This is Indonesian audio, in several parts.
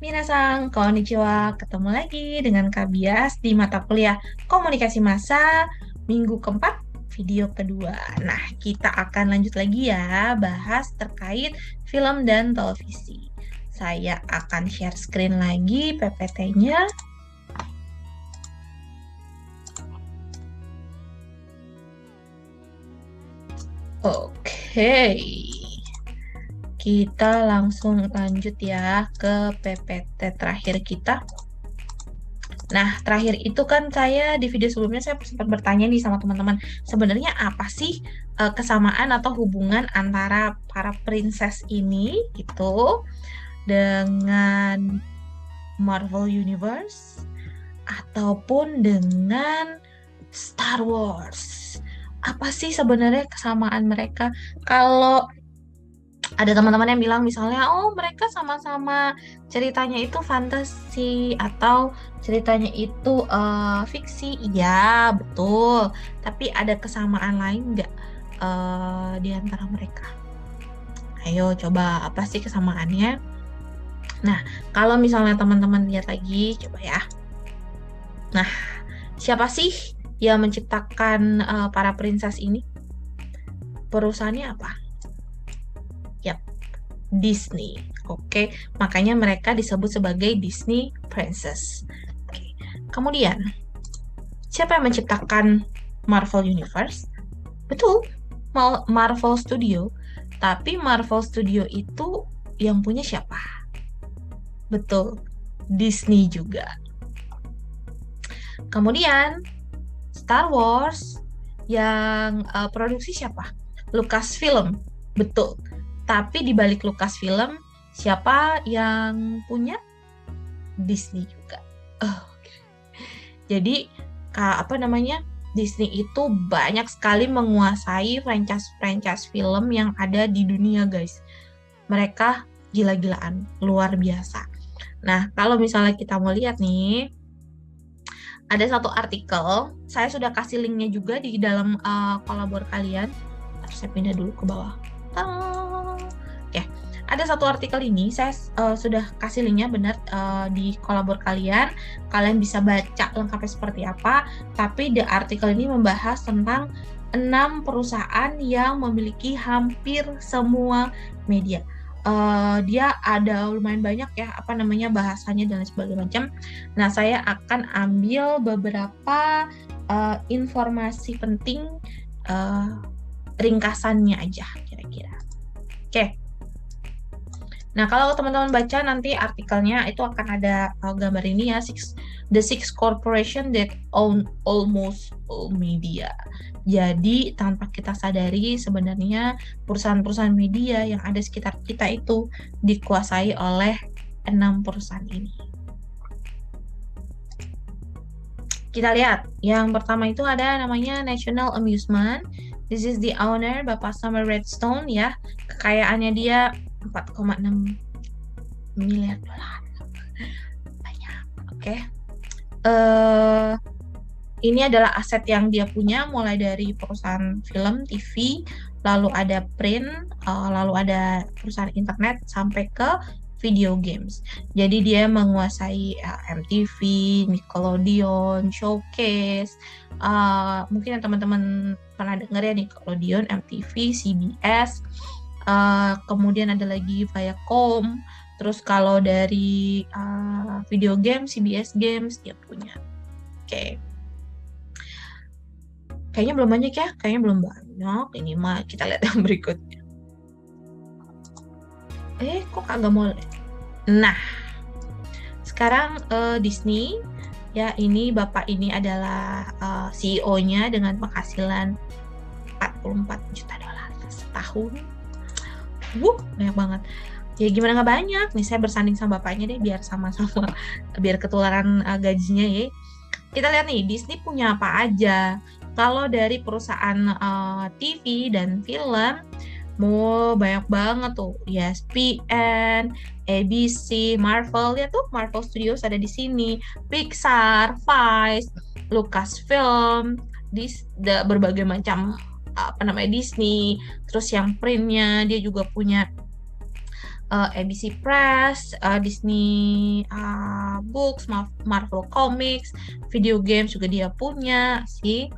Minasan, konnichiwa. Ketemu lagi dengan Kak Bias di mata kuliah Komunikasi Massa minggu keempat, video kedua. Nah, kita akan lanjut lagi ya, bahas terkait film dan televisi. Saya akan share screen lagi PPT-nya. Oke. Kita langsung lanjut ya ke PPT terakhir kita. Nah, terakhir itu kan saya di video sebelumnya saya sempat bertanya nih sama teman-teman, sebenarnya apa sih kesamaan atau hubungan antara para princess ini gitu dengan Marvel Universe ataupun dengan Star Wars? Apa sih sebenarnya kesamaan mereka? Kalau ada teman-teman yang bilang misalnya, oh mereka sama-sama ceritanya itu fantasi atau ceritanya itu fiksi. Iya, betul. Tapi ada kesamaan lain nggak di antara mereka? Ayo coba apa sih kesamaannya? Nah, kalau misalnya teman-teman lihat lagi, coba ya. Nah, siapa sih yang menciptakan para princess ini? Perusahaannya apa? Yap, Disney. Oke, makanya mereka disebut sebagai Disney Princess. Oke. Kemudian, siapa yang menciptakan Marvel Universe? Betul, Marvel Studio. Tapi Marvel Studio itu yang punya siapa? Betul, Disney juga. Kemudian, Star Wars yang produksi siapa? Lucasfilm. Betul. Tapi di balik Lucasfilm, siapa yang punya? Disney juga. Jadi, Disney itu banyak sekali menguasai franchise-franchise film yang ada di dunia, guys. Mereka gila-gilaan, luar biasa. Nah, kalau misalnya kita mau lihat nih, ada satu artikel, saya sudah kasih linknya juga di dalam kolabor kalian. Saya pindah dulu ke bawah. Oke, ada satu artikel ini saya sudah kasih linknya benar di kolabor kalian. Kalian bisa baca lengkapnya seperti apa. Tapi the artikel ini membahas tentang 6 perusahaan yang memiliki hampir semua media. Dia ada lumayan banyak ya bahasanya dan sebagainya macam. Nah, saya akan ambil beberapa informasi penting ringkasannya aja kira-kira. Oke. Nah, kalau teman-teman baca nanti artikelnya itu akan ada gambar ini ya, the six corporation that own almost all media. Jadi, tanpa kita sadari sebenarnya perusahaan-perusahaan media yang ada sekitar kita itu dikuasai oleh 6 perusahaan ini. Kita lihat, yang pertama itu ada namanya National Amusement. This is the owner, Bapak Summer Redstone ya. Kekayaannya dia 4,6 miliar dolar. Banyak. Oke. Ini adalah aset yang dia punya mulai dari perusahaan film, TV, lalu ada print, lalu ada perusahaan internet sampai ke video games. Jadi dia menguasai MTV, Nickelodeon, Showcase. Mungkin teman-teman pernah dengar ya Nickelodeon, MTV, CBS. Kemudian ada lagi Viacom. Terus kalau dari video game, CBS Games dia punya. Oke. Kayaknya belum banyak ya. Kayaknya belum banyak. Ini mah kita lihat yang berikutnya. Kok kagak mau? Nah, sekarang Disney ya, ini bapak ini adalah CEO-nya dengan penghasilan 44 juta dolar setahun. Banyak banget. Ya gimana nggak banyak? Nih saya bersanding sama bapaknya deh biar sama-sama biar ketularan gajinya ya. Kita lihat nih Disney punya apa aja. Kalau dari perusahaan TV dan film, banyak banget tuh. ESPN, ABC, Marvel, ya tuh Marvel Studios ada di sini, Pixar, Vice, Lucasfilm, berbagai macam Disney. Terus yang printnya dia juga punya ABC Press, Disney Books, Marvel Comics, video games juga dia punya sih.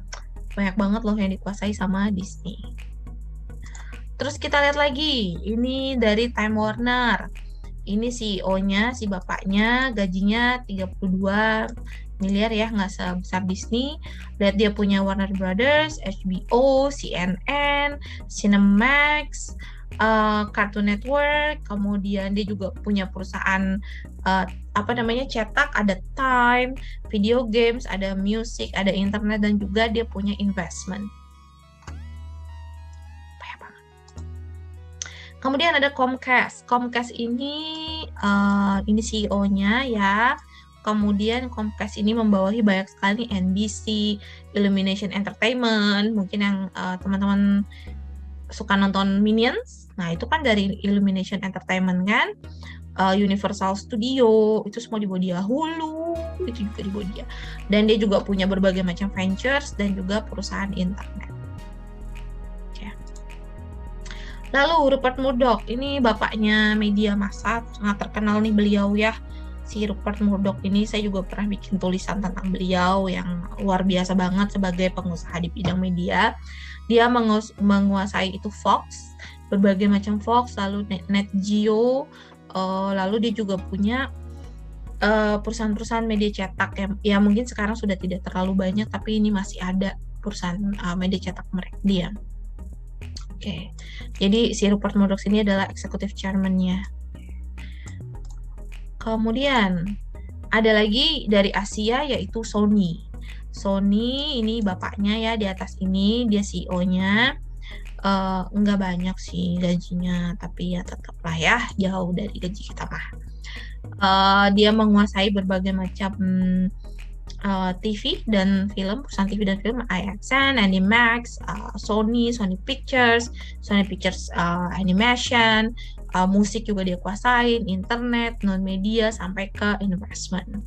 Banyak banget loh yang dikuasai sama Disney. Terus kita lihat lagi, ini dari Time Warner. Ini CEO-nya, si bapaknya, gajinya 32 miliar ya, nggak sebesar Disney. Lihat dia punya Warner Brothers, HBO, CNN, Cinemax, Cartoon Network, kemudian dia juga punya perusahaan cetak, ada Time, video games, ada music, ada internet, dan juga dia punya investment. Kemudian ada Comcast. Comcast ini CEO-nya ya. Kemudian Comcast ini membawahi banyak sekali NBC, Illumination Entertainment, mungkin yang teman-teman suka nonton Minions. Nah, itu kan dari Illumination Entertainment kan. Universal Studio, itu semua dibawa dia. Hulu, itu juga dibawa dia. Dan dia juga punya berbagai macam ventures dan juga perusahaan internet. Lalu Rupert Murdoch, ini bapaknya media massa, sangat terkenal nih beliau ya. Si Rupert Murdoch ini saya juga pernah bikin tulisan tentang beliau yang luar biasa banget sebagai pengusaha di bidang media. Dia menguasai itu Fox, berbagai macam Fox, lalu Net Geo, lalu dia juga punya perusahaan-perusahaan media cetak ya mungkin sekarang sudah tidak terlalu banyak, tapi ini masih ada perusahaan media cetak mereka dia. Oke, jadi si Rupert Murdoch ini adalah executive chairman-nya. Kemudian ada lagi dari Asia yaitu Sony. Sony ini bapaknya ya di atas ini, dia CEO-nya. Enggak banyak sih gajinya, tapi ya tetaplah ya jauh dari gaji kita mah. Dia menguasai berbagai macam TV dan film, perusahaan TV dan film, IXN, Animax, Sony Pictures Animation, musik juga dia kuasain, internet, non-media, sampai ke investment.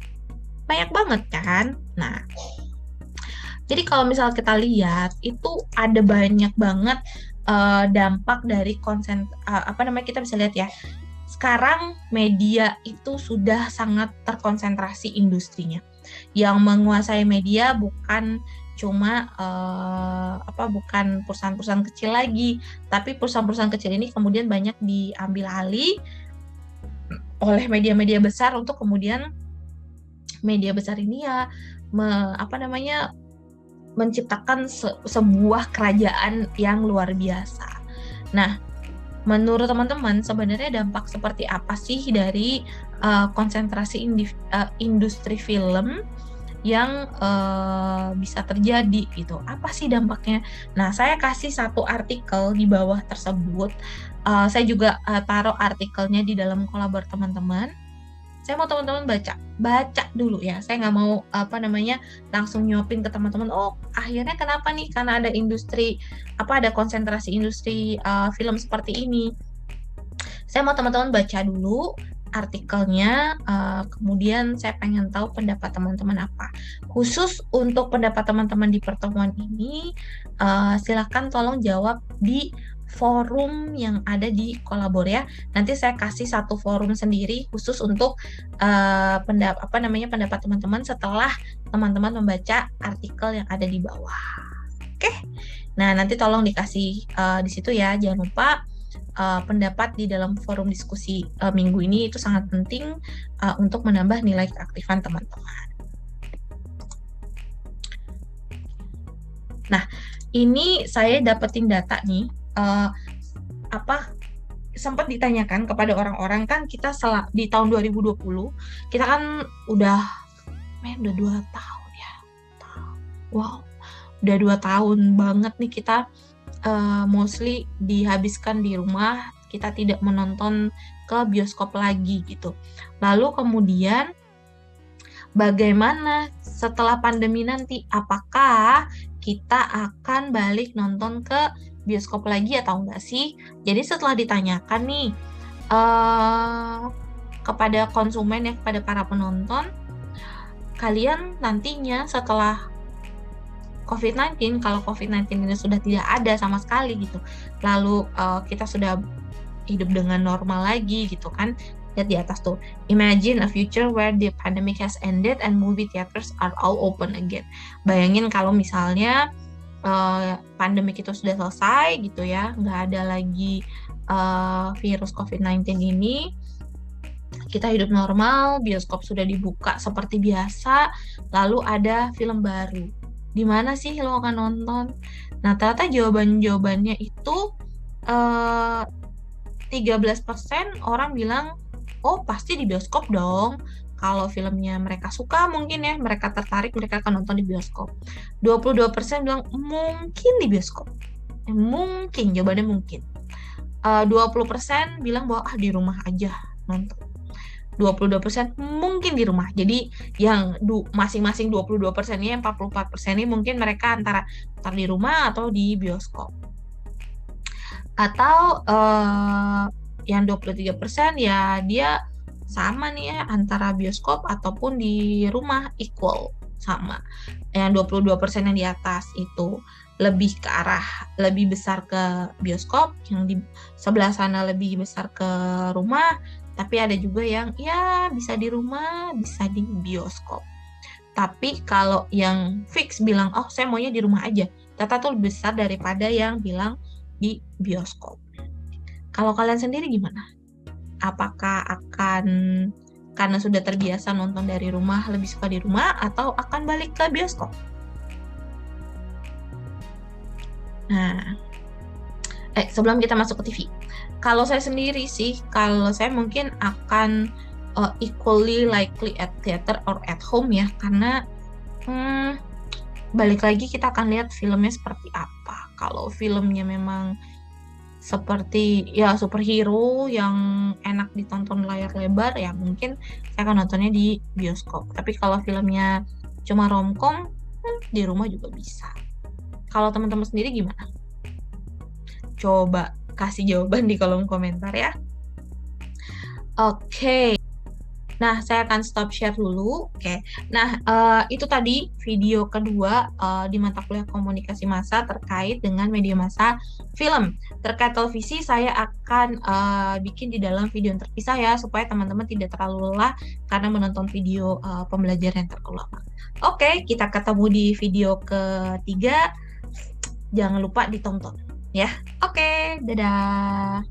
Banyak banget kan? Nah, jadi kalau misal kita lihat, itu ada banyak banget dampak dari kita bisa lihat ya, sekarang media itu sudah sangat terkonsentrasi industrinya. Yang menguasai media bukan cuma bukan perusahaan-perusahaan kecil lagi, tapi perusahaan-perusahaan kecil ini kemudian banyak diambil alih oleh media-media besar untuk kemudian media besar ini ya menciptakan sebuah kerajaan yang luar biasa. Nah, menurut teman-teman sebenarnya dampak seperti apa sih dari konsentrasi industri film yang bisa terjadi gitu? Apa sih dampaknya? Nah, saya kasih satu artikel di bawah tersebut. Saya juga taruh artikelnya di dalam kolabor teman-teman. Saya mau teman-teman baca dulu ya. Saya nggak mau langsung nyuapin ke teman-teman. Oh, akhirnya kenapa nih? Karena ada ada konsentrasi industri film seperti ini. Saya mau teman-teman baca dulu artikelnya, kemudian saya pengen tahu pendapat teman-teman apa. Khusus untuk pendapat teman-teman di pertemuan ini, silakan tolong jawab di forum yang ada di kolabor ya. Nanti saya kasih satu forum sendiri khusus untuk pendapat teman-teman setelah teman-teman membaca artikel yang ada di bawah. Oke. Nah, nanti tolong dikasih di situ ya. Jangan lupa pendapat di dalam forum diskusi minggu ini itu sangat penting untuk menambah nilai keaktifan teman-teman. Nah, ini saya dapetin data nih. Sempat ditanyakan kepada orang-orang kan kita di tahun 2020 kita kan udah 2 tahun ya. Wow, udah 2 tahun banget nih kita mostly dihabiskan di rumah, kita tidak menonton ke bioskop lagi gitu. Lalu kemudian bagaimana setelah pandemi nanti? Apakah kita akan balik nonton ke bioskop lagi atau enggak sih? Jadi setelah ditanyakan nih kepada konsumen ya, kepada para penonton, kalian nantinya setelah COVID-19, kalau COVID-19 ini sudah tidak ada sama sekali gitu, lalu kita sudah hidup dengan normal lagi gitu kan. Lihat di atas tuh, imagine a future where the pandemic has ended and movie theaters are all open again. Bayangin kalau misalnya pandemik itu sudah selesai gitu ya, nggak ada lagi virus COVID-19 ini, kita hidup normal, bioskop sudah dibuka seperti biasa, lalu ada film baru. Di mana sih lo akan nonton? Nah, ternyata jawabannya itu 13% orang bilang, oh pasti di bioskop dong. Kalau filmnya mereka suka mungkin ya, mereka tertarik, mereka akan nonton di bioskop. 22% bilang mungkin di bioskop. Mungkin, jawabannya mungkin. 20% bilang bahwa di rumah aja nonton. 22% mungkin di rumah. Jadi yang masing-masing 22% ini, 44% ini mungkin mereka antara di rumah atau di bioskop. Atau yang 23% ya dia sama nih ya, antara bioskop ataupun di rumah, equal sama. Yang 22% yang di atas itu lebih ke arah lebih besar ke bioskop, yang di sebelah sana lebih besar ke rumah, tapi ada juga yang ya bisa di rumah, bisa di bioskop. Tapi kalau yang fix bilang, oh saya maunya di rumah aja, data tuh lebih besar daripada yang bilang di bioskop. Kalau kalian sendiri gimana? Apakah akan karena sudah terbiasa nonton dari rumah, lebih suka di rumah, atau akan balik ke bioskop? Nah, sebelum kita masuk ke TV, kalau saya sendiri sih, kalau saya mungkin akan equally likely at theater or at home ya, karena balik lagi kita akan lihat filmnya seperti apa. Kalau filmnya memang seperti ya superhero yang enak ditonton layar lebar, ya mungkin saya akan nontonnya di bioskop. Tapi kalau filmnya cuma romcom, di rumah juga bisa. Kalau teman-teman sendiri gimana? Coba kasih jawaban di kolom komentar ya. Oke. Nah, saya akan stop share dulu. Oke. Nah, itu tadi video kedua di mata kuliah komunikasi massa terkait dengan media massa film. Terkait televisi, saya akan bikin di dalam video yang terpisah ya, supaya teman-teman tidak terlalu lelah karena menonton video pembelajaran yang terlalu lama. Oke, kita ketemu di video ketiga. Jangan lupa ditonton ya. Oke, dadah.